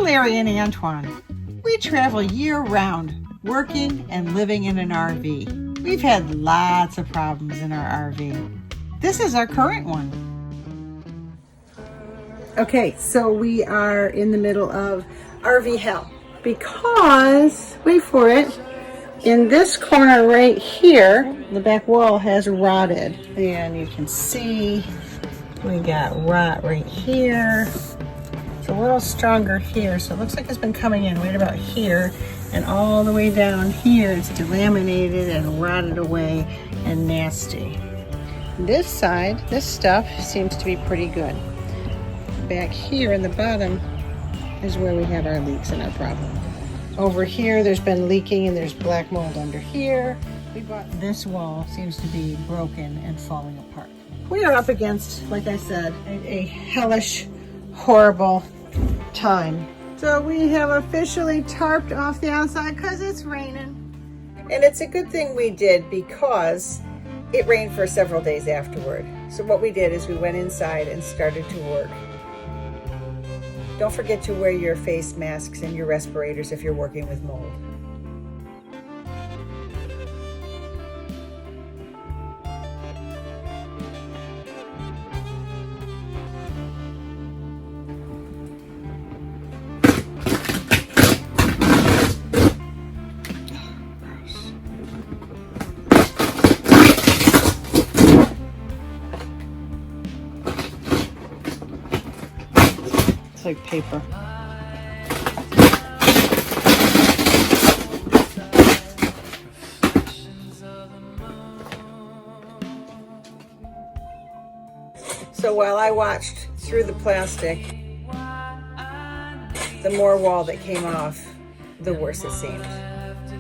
Larry and Antoine. We travel year-round, working and living in an RV. We've had lots of problems in our RV. This is our current one. Okay, so we are in the middle of RV hell because, wait for it, in this corner right here, the back wall has rotted. And you can see we got rot right here. It's a little stronger here, so it looks like it's been coming in right about here. And all the way down here, it's delaminated and rotted away and nasty. This side, this stuff seems to be pretty good. Back here in the bottom is where we have our leaks and our problem. Over here, there's been leaking and there's black mold under here. This wall seems to be broken and falling apart. We are up against, like I said, a hellish, horrible time. So we have officially tarped off the outside because it's raining. And it's a good thing we did because it rained for several days afterward. So what we did is we went inside and started to work. Don't forget to wear your face masks and your respirators if you're working with mold. Like paper. So while I watched through the plastic, the more wall that came off, the worse it seemed.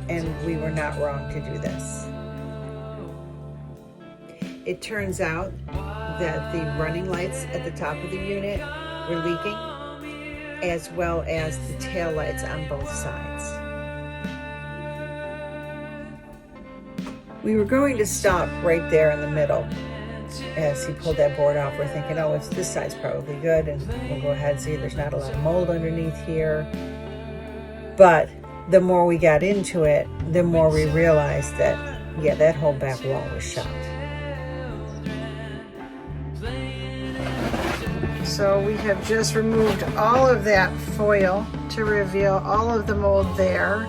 And we were not wrong to do this. It turns out that the running lights at the top of the unit were leaking, as well as the tail lights on both sides. We were going to stop right there in the middle. As he pulled that board off, we're thinking, oh, it's this side's probably good, and we'll go ahead and see there's not a lot of mold underneath here. But the more we got into it, the more we realized that, yeah, that whole back wall was shot. So we have just removed all of that foil to reveal all of the mold there.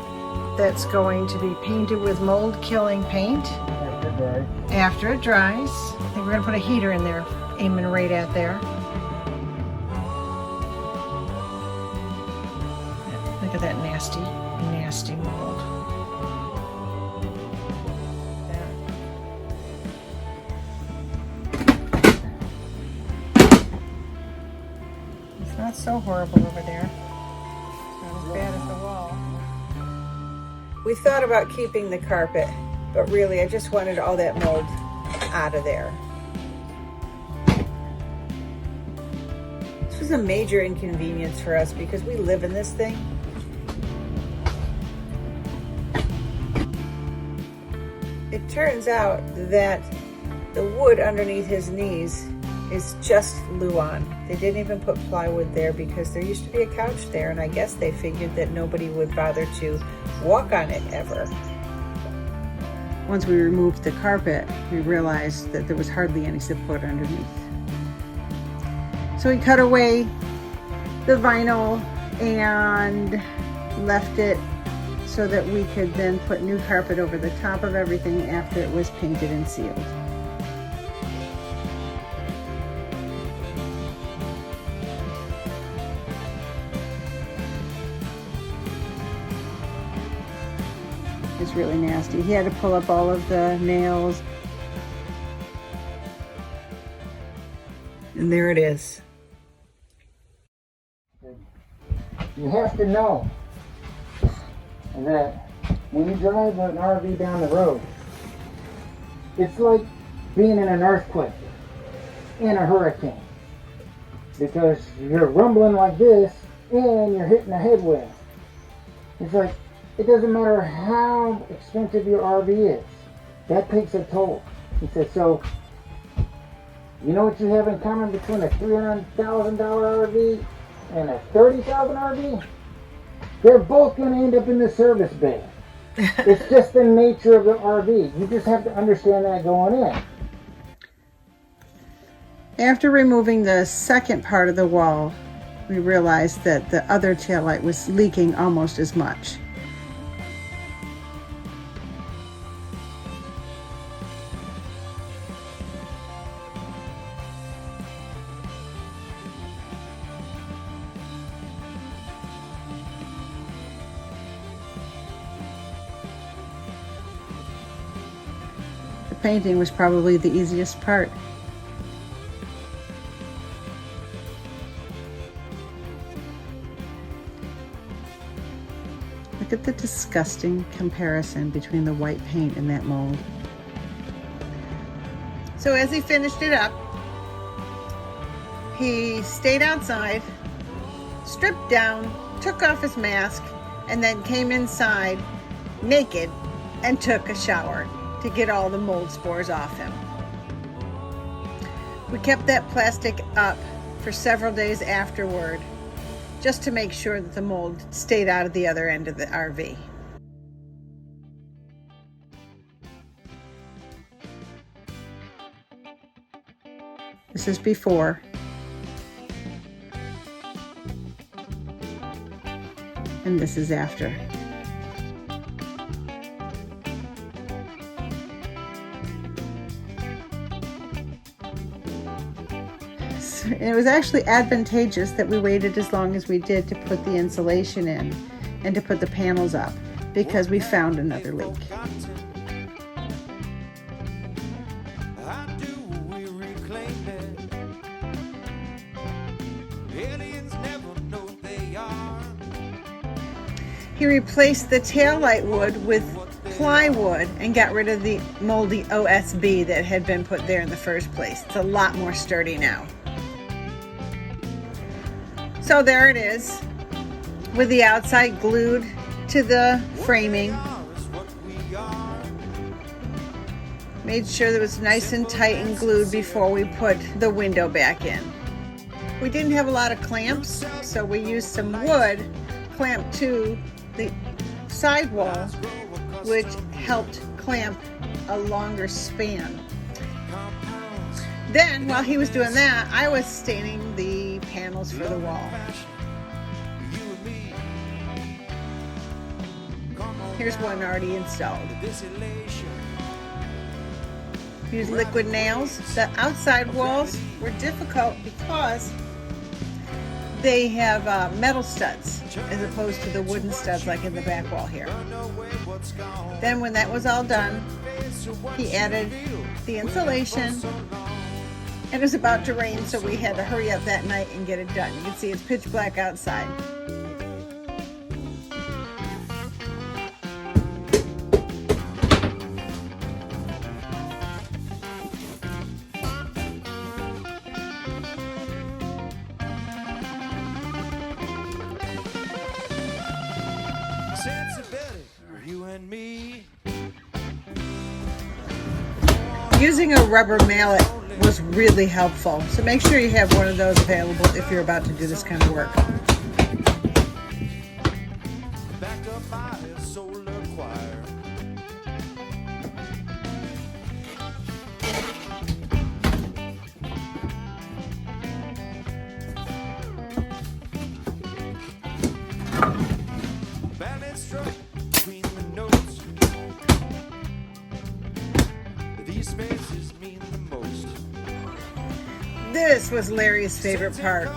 That's going to be painted with mold killing paint after it dries. I think we're going to put a heater in there, aiming right at there. Look at that nasty, nasty mold. Not so horrible over there. Not as bad as the wall. We thought about keeping the carpet, but really I just wanted all that mold out of there. This was a major inconvenience for us because we live in this thing. It turns out that the wood underneath his knees is just Luan. They didn't even put plywood there because there used to be a couch there, and I guess they figured that nobody would bother to walk on it ever. Once we removed the carpet, we realized that there was hardly any support underneath. So we cut away the vinyl and left it so that we could then put new carpet over the top of everything after it was painted and sealed. It's really nasty. He had to pull up all of the nails. And there it is. You have to know that when you drive an RV down the road, it's like being in an earthquake, in a hurricane. Because you're rumbling like this and you're hitting a headwind. It's like, it doesn't matter how expensive your RV is. That takes a toll. He said, so, you know what you have in common between a $300,000 RV and a $30,000 RV? they're both going to end up in the service bay. It's just the nature of the RV. You just have to understand that going in. After removing the second part of the wall, we realized that the other taillight was leaking almost as much. The painting was probably the easiest part. Look at the disgusting comparison between the white paint and that mold. So as he finished it up, he stayed outside, stripped down, took off his mask, and then came inside naked and took a shower to get all the mold spores off him. We kept that plastic up for several days afterward, just to make sure that the mold stayed out of the other end of the RV. This is before. And this is after. It was actually advantageous that we waited as long as we did to put the insulation in and to put the panels up, because we found another leak. He replaced the taillight wood with plywood and got rid of the moldy OSB that had been put there in the first place. It's a lot more sturdy now. So there it is, with the outside glued to the framing. Made sure that it was nice and tight and glued before we put the window back in. We didn't have a lot of clamps, so we used some wood clamped to the sidewall, which helped clamp a longer span. Then, while he was doing that, I was staining the panels for the wall. Here's one already installed. Use liquid nails. The outside walls were difficult because they have metal studs as opposed to the wooden studs like in the back wall here. Then when that was all done, he added the insulation. It was about to rain, so we had to hurry up that night and get it done. You can see it's pitch black outside. Using a rubber mallet was really helpful, so make sure you have one of those available if you're about to do this kind of work. This was Larry's favorite part.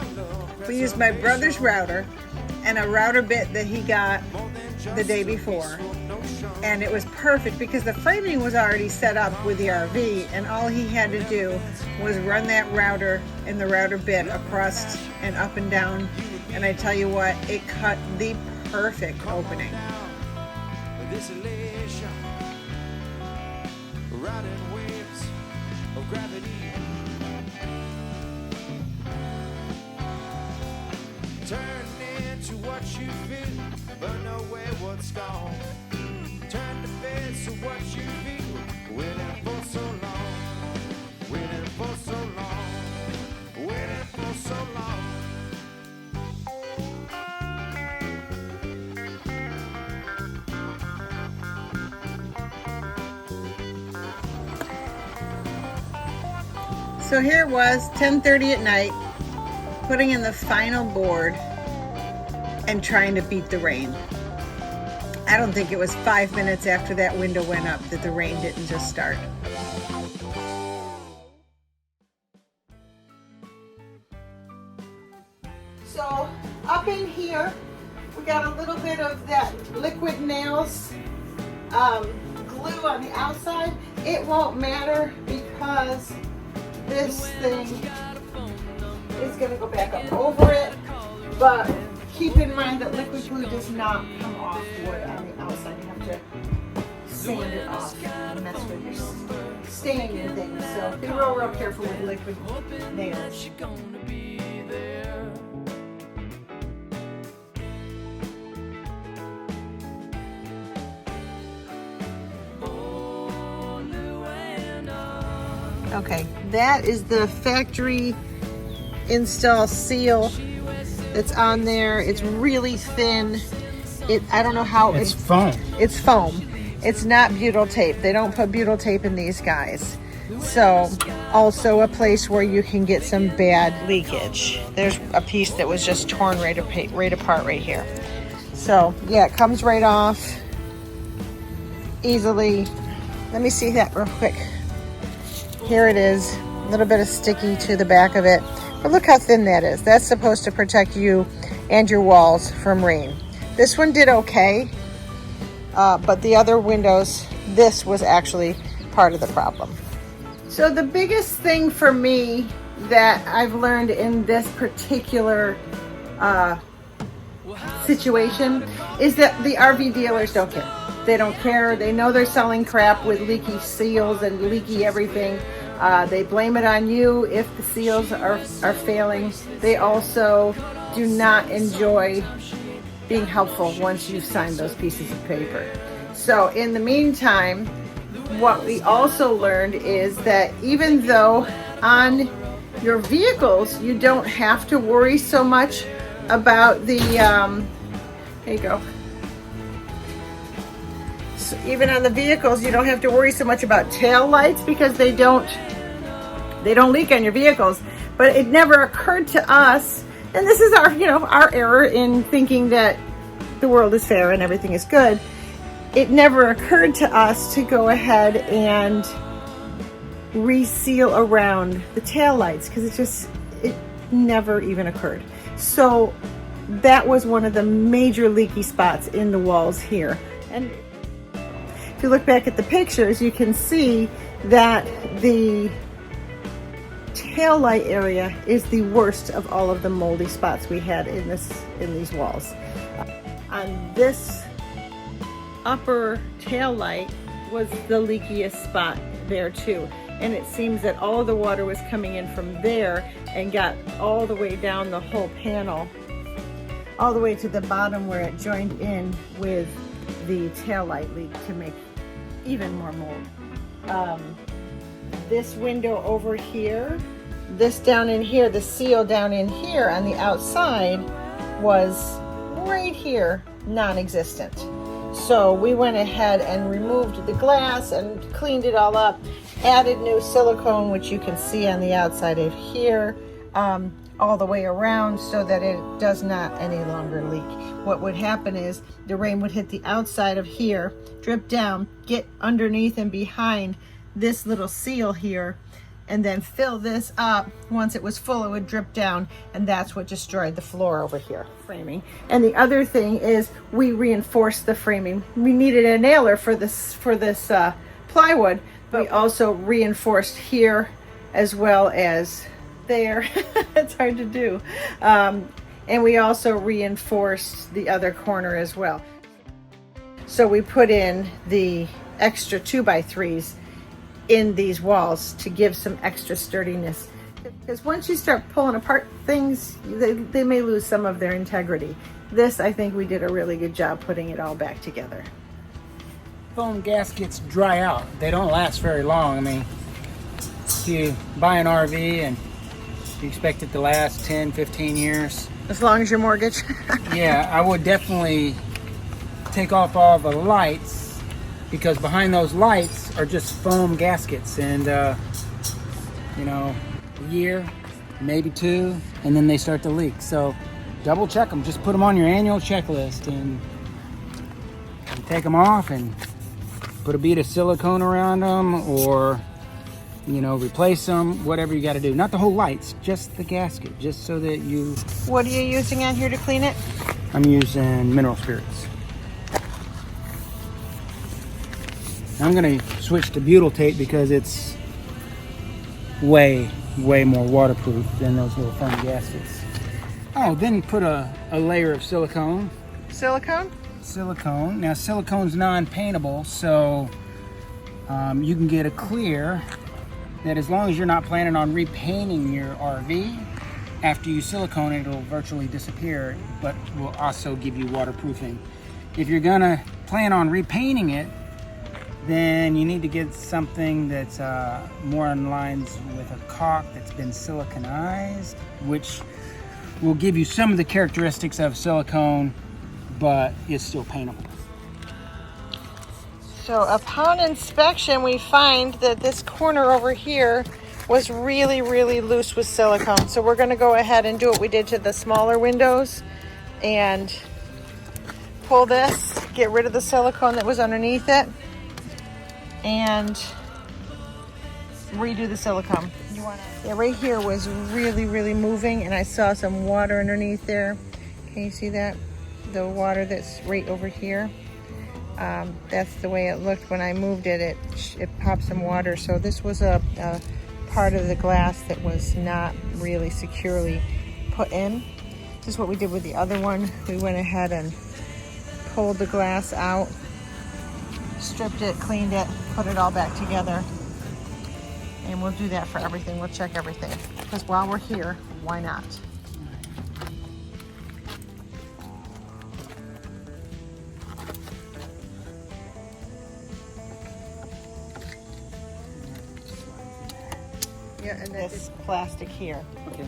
We used my brother's router and a router bit that he got the day before. And it was perfect because the framing was already set up with the RV, and all he had to do was run that router and the router bit across and up and down. And I tell you what, it cut the perfect opening. Riding waves of gravity. Turn into what you feel, burn away what's gone. Turn the face to what you feel, waiting for so long, waiting for so long, waiting for so long. So here it was, 10:30 at night, putting in the final board and trying to beat the rain. I don't think it was 5 minutes after that window went up that the rain didn't just start. So up in here, we got a little bit of that liquid nails glue on the outside. It won't matter because this thing is going to go back up over it, but keep in mind that liquid glue does not come off wood on the outside. You have to sand it off and that's when you're staining and things. So be real careful with liquid nails. Okay, that is the factory install seal that's on there. It's really thin. I don't know how it's foam. It's foam. It's not butyl tape. They don't put butyl tape in these guys. So also a place where you can get some bad leakage. There's a piece that was just torn right apart right here. So yeah, it comes right off easily. Let me see that real quick. Here it is, a little bit of sticky to the back of it. But look how thin that is. That's supposed to protect you and your walls from rain. This one did okay, but the other windows, this was actually part of the problem. So the biggest thing for me that I've learned in this particular situation is that the RV dealers don't care. They don't care. They know they're selling crap with leaky seals and leaky everything. They blame it on you if the seals are failing. They also do not enjoy being helpful once you've signed those pieces of paper. So in the meantime, what we also learned is that even though on your vehicles you don't have to worry so much about the, here you go. So even on the vehicles, you don't have to worry so much about tail lights because they don't leak on your vehicles. But it never occurred to us, and this is our, our error in thinking that the world is fair and everything is good. It never occurred to us to go ahead and reseal around the tail lights because it never even occurred. So that was one of the major leaky spots in the walls here. And if you look back at the pictures, you can see that the tail light area is the worst of all of the moldy spots we had in these walls. On this upper tail light was the leakiest spot there too. And it seems that all the water was coming in from there and got all the way down the whole panel, all the way to the bottom where it joined in with the tail light leak to make even more mold. This window over here, this down in here, the seal down in here on the outside was right here, non-existent. So we went ahead and removed the glass and cleaned it all up, added new silicone, which you can see on the outside of here, all the way around so that it does not any longer leak. What would happen is the rain would hit the outside of here, drip down, get underneath and behind this little seal here, and then fill this up. Once it was full, it would drip down, and that's what destroyed the floor over here. Framing. And the other thing is we reinforced the framing. We needed a nailer for this plywood, but we also reinforced here as well as there. It's hard to do. And we also reinforced the other corner as well. So we put in the extra 2x3s in these walls to give some extra sturdiness. Because once you start pulling apart things, they may lose some of their integrity. This, I think we did a really good job putting it all back together. Foam gaskets dry out. They don't last very long. I mean, if you buy an RV and you expect it to last 10, 15 years. As long as your mortgage? Yeah, I would definitely take off all the lights, because behind those lights are just foam gaskets, and a year, maybe 2, and then they start to leak. So double check them. Just put them on your annual checklist and take them off and put a bead of silicone around them, or replace them, whatever you got to do. Not the whole lights, just the gasket, just so that you... What are you using on here to clean it? I'm using mineral spirits. I'm going to switch to butyl tape because it's way more waterproof than those little foam gaskets. Oh, then put a layer of silicone. Silicone? Silicone. Now, silicone's non-paintable, so you can get a clear that as long as you're not planning on repainting your RV, after you silicone it, it'll virtually disappear, but will also give you waterproofing. If you're gonna plan on repainting it, then you need to get something that's more in lines with a caulk that's been siliconized, which will give you some of the characteristics of silicone, but is still paintable. So upon inspection, we find that this corner over here was really loose with silicone. So we're going to go ahead and do what we did to the smaller windows and pull this, get rid of the silicone that was underneath it, and redo the silicone. Yeah, right here was really moving, and I saw some water underneath there. Can you see that? The water that's right over here. That's the way it looked when I moved it. It popped some water. So this was a part of the glass that was not really securely put in. This is what we did with the other one. We went ahead and pulled the glass out, stripped it, cleaned it, put it all back together. And we'll do that for everything. We'll check everything. Because while we're here, why not? Yeah, and this plastic here. Okay.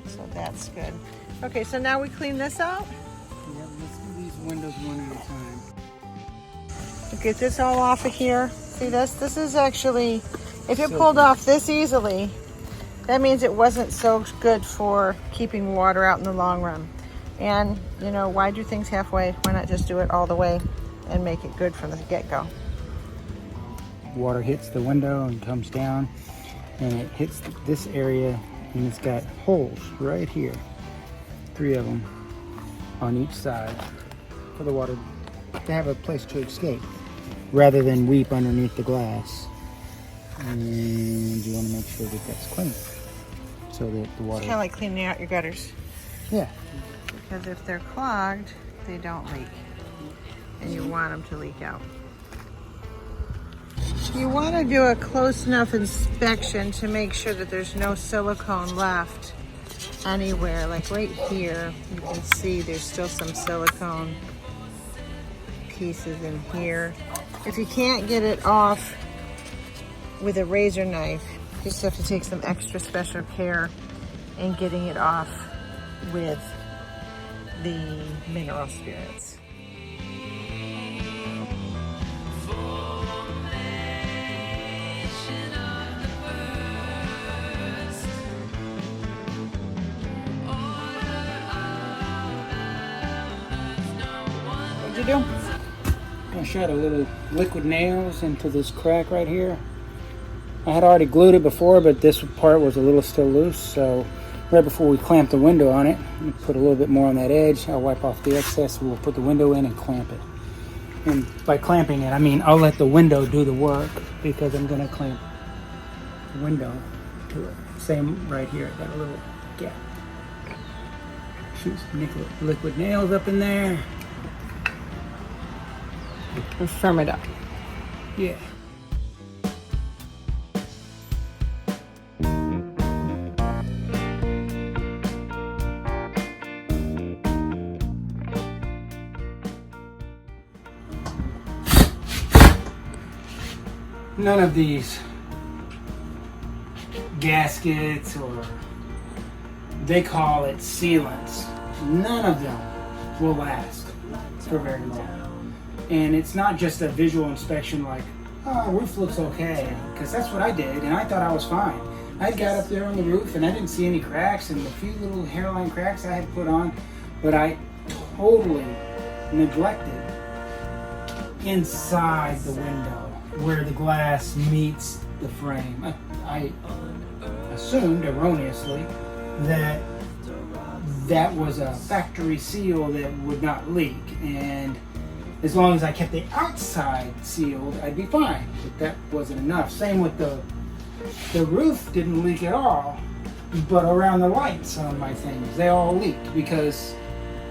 So that's good. Okay, so now we clean this out. Yeah, let's do these windows one at a time. We'll get this all off of here. See this? This is actually, if it pulled off this easily, that means it wasn't so good for keeping water out in the long run. And, why do things halfway? Why not just do it all the way and make it good from the get-go? Water hits the window and comes down, and it hits this area, and it's got holes right here, 3 of them on each side for the water to have a place to escape rather than weep underneath the glass. And you want to make sure that that's clean so that the water... It's kind of like cleaning out your gutters. Yeah. Because if they're clogged, they don't leak. And you want them to leak out. You want to do a close enough inspection to make sure that there's no silicone left anywhere. Like right here, you can see there's still some silicone pieces in here. If you can't get it off with a razor knife, you just have to take some extra special care in getting it off with the mineral spirits. What'd you do? I shot a little liquid nails into this crack right here. I had already glued it before, but this part was a little still loose, so right before we clamp the window on it, we put a little bit more on that edge. I'll wipe off the excess, we'll put the window in and clamp it. And by clamping it, I mean I'll let the window do the work because I'm going to clamp the window to it. Same right here, got a little gap. Shoot some liquid nails up in there. And firm it up. Yeah. None of these gaskets, or they call it sealants, none of them will last for very long. And it's not just a visual inspection like, oh, roof looks okay, because that's what I did, and I thought I was fine. I got up there on the roof and I didn't see any cracks, and the few little hairline cracks I had put on, but I totally neglected inside the window where the glass meets the frame. I assumed erroneously that that was a factory seal that would not leak, and as long as I kept the outside sealed, I'd be fine. But that wasn't enough. Same with the roof didn't leak at all, but around the lights on my things, they all leaked because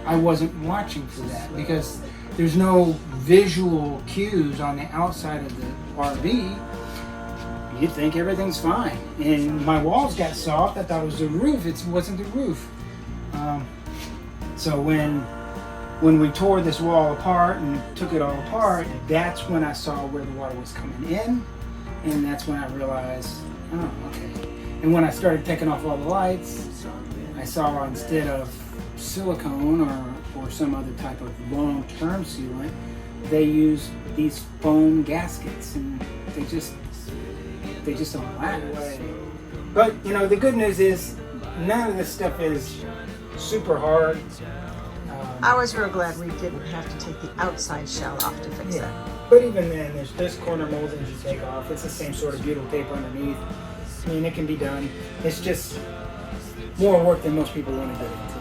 I wasn't watching for that, because there's no visual cues on the outside of the RV. You'd think everything's fine. And my walls got soft. I thought it was the roof. It wasn't the roof. So when we tore this wall apart and took it all apart, that's when I saw where the water was coming in. And that's when I realized, oh, okay. And when I started taking off all the lights, I saw instead of silicone or some other type of long-term sealant, they use these foam gaskets, and they just don't last. But you know, the good news is none of this stuff is super hard. I was real glad we didn't have to take the outside shell off to fix it. But even then, there's this corner moldings you take off. It's the same sort of butyl tape underneath. I mean, it can be done. It's just more work than most people want to get into.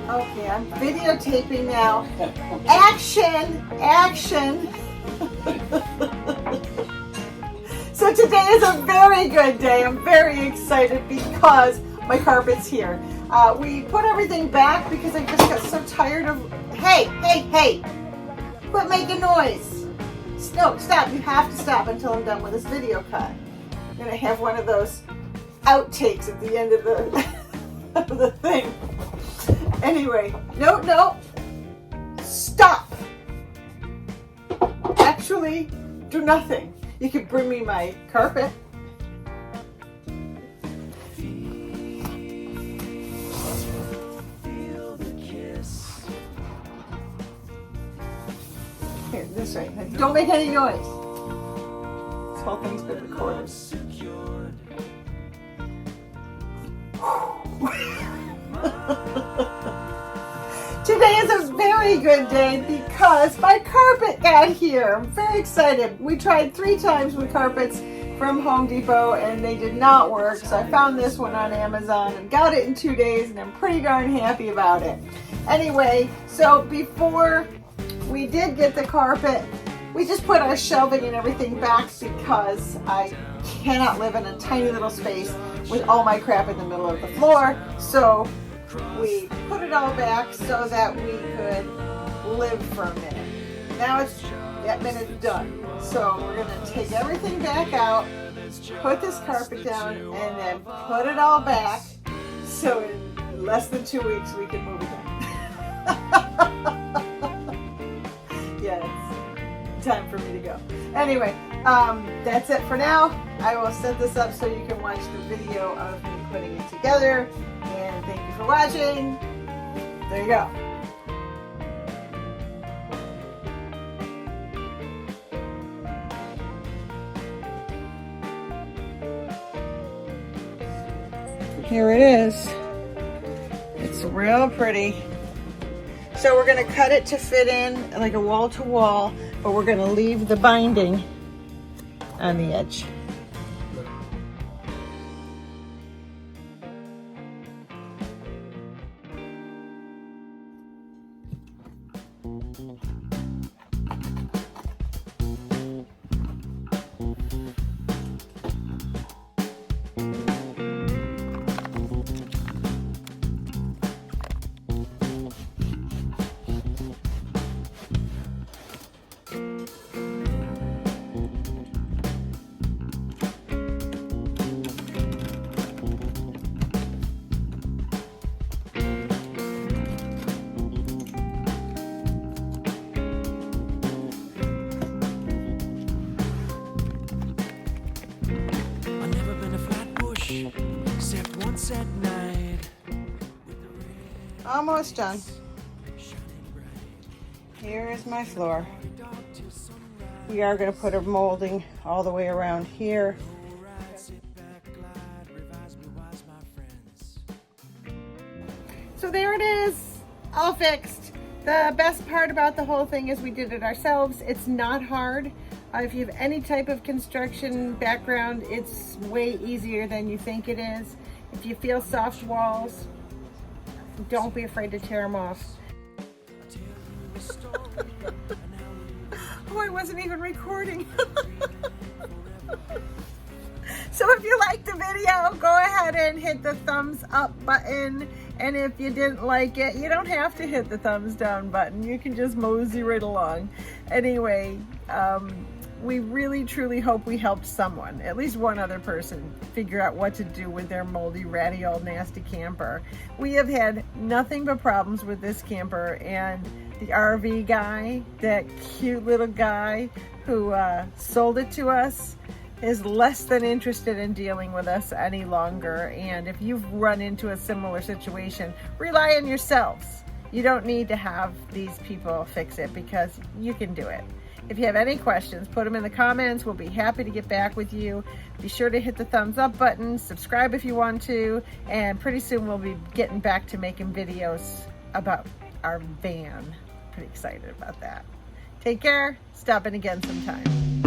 Okay, I'm videotaping now. Action! Action! So today is a very good day. I'm very excited because my carpet's here. We put everything back because I just got so tired of... Hey! Quit making noise! No, stop. You have to stop until I'm done with this video cut. I'm going to have one of those outtakes at the end of the, of the thing. Anyway, no, stop. Actually, do nothing. You can bring me my carpet. Here, this way. Don't make any noise. This whole thing's been recorded. Today is a very good day because my carpet got here. I'm very excited. We tried 3 times with carpets from Home Depot and they did not work. So I found this one on Amazon and got it in 2 days, and I'm pretty darn happy about it. Anyway, so before we did get the carpet, we just put our shelving and everything back because I cannot live in a tiny little space with all my crap in the middle of the floor. So we put it all back so that we could live for a minute. Now that minute's done. So we're going to take everything back out, put this carpet down, and then put it all back so in less than 2 weeks we can move again. Yeah, it's time for me to go. Anyway, that's it for now. I will set this up so you can watch the video of me putting it together. And thank you for watching. There you go. Here it is. It's real pretty. So we're going to cut it to fit in like a wall to wall, but we're going to leave the binding on the edge. at night. Almost done. Here is my floor. We are going to put a molding all the way around here. So there it is, all fixed. The best part about the whole thing is we did it ourselves. It's not hard. If you have any type of construction background, it's way easier than you think it is. If you feel soft walls, don't be afraid to tear them off. Oh, I wasn't even recording. So if you liked the video, go ahead and hit the thumbs up button. And if you didn't like it, you don't have to hit the thumbs down button. You can just mosey right along. Anyway, we really truly hope we helped someone, at least one other person, figure out what to do with their moldy, ratty, old nasty camper. We have had nothing but problems with this camper, and the RV guy, that cute little guy who sold it to us, is less than interested in dealing with us any longer. And if you've run into a similar situation, rely on yourselves. You don't need to have these people fix it, because you can do it. If you have any questions, put them in the comments. We'll be happy to get back with you. Be sure to hit the thumbs up button, subscribe if you want to, and pretty soon we'll be getting back to making videos about our van. Pretty excited about that. Take care. Stop in again sometime.